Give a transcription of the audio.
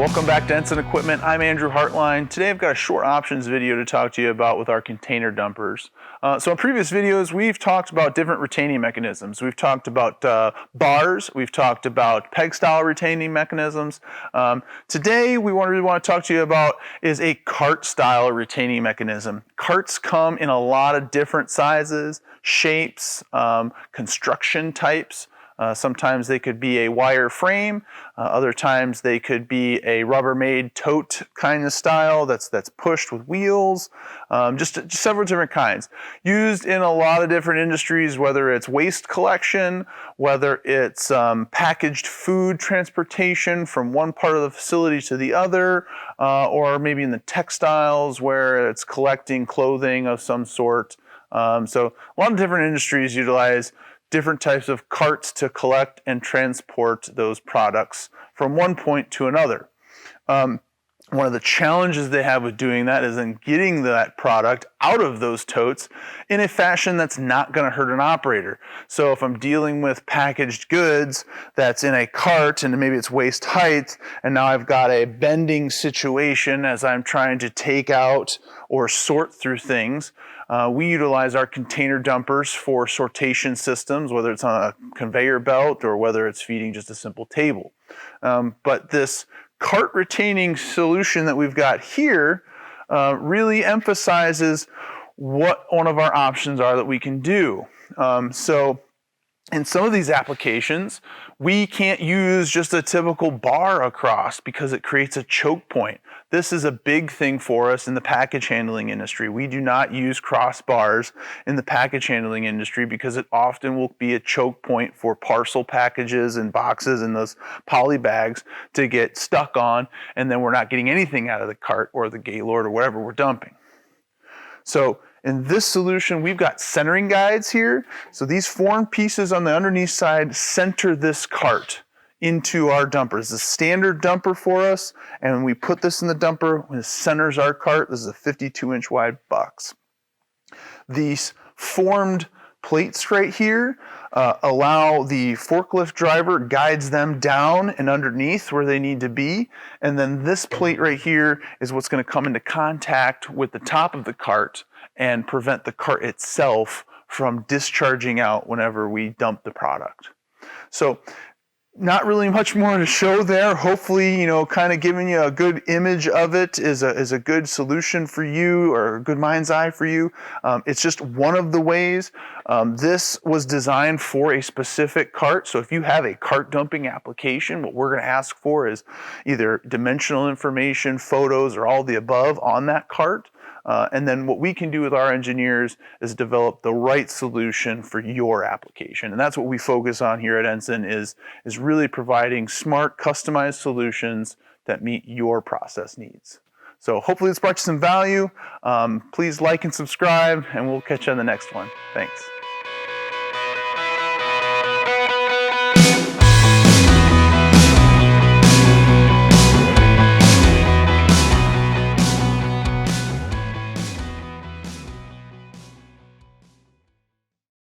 Welcome back to Ensign Equipment. I'm Andrew Hartline. Today I've got a short options video to talk to you about with our container dumpers. So in previous videos we've talked about different retaining mechanisms. We've talked about bars, we've talked about peg style retaining mechanisms. Today we really want to talk to you about is a cart style retaining mechanism. Carts come in a lot of different sizes, shapes, construction types. Sometimes they could be a wire frame, other times they could be a Rubbermaid tote kind of style that's pushed with wheels, just several different kinds. Used in a lot of different industries, whether it's waste collection, whether it's packaged food transportation from one part of the facility to the other, or maybe in the textiles where it's collecting clothing of some sort. So a lot of different industries utilize different types of carts to collect and transport those products from one point to another. One of the challenges they have with doing that is in getting that product out of those totes in a fashion that's not going to hurt an operator. So if I'm dealing with packaged goods that's in a cart and maybe it's waist height, and now I've got a bending situation as I'm trying to take out or sort through things, we utilize our container dumpers for sortation systems, whether it's on a conveyor belt or whether it's feeding just a simple table. But this cart retaining solution that we've got here really emphasizes what one of our options are that we can do. So in some of these applications, we can't use just a typical bar across because it creates a choke point. This is a big thing for us in the package handling industry. We do not use crossbars in the package handling industry because it often will be a choke point for parcel packages and boxes and those poly bags to get stuck on, and then we're not getting anything out of the cart or the gaylord or whatever we're dumping. So in this solution, we've got centering guides here. So these form pieces on the underneath side center this cart into our dumper. It's a standard dumper for us, and when we put this in the dumper, it centers our cart. This is a 52-inch wide box. These formed plates right here allow the forklift driver, guides them down and underneath where they need to be, and then this plate right here is what's going to come into contact with the top of the cart and prevent the cart itself from discharging out whenever we dump the product. So not really much more to show there. Hopefully, kind of giving you a good image of it is a good solution for you, or a good mind's eye for you. It's just one of the ways. This was designed for a specific cart. So if you have a cart dumping application, what we're going to ask for is either dimensional information, photos, or all the above on that cart. And then what we can do with our engineers is develop the right solution for your application. And that's what we focus on here at Ensign is really providing smart, customized solutions that meet your process needs. So hopefully this brought you some value. Please like and subscribe, and we'll catch you on the next one. Thanks.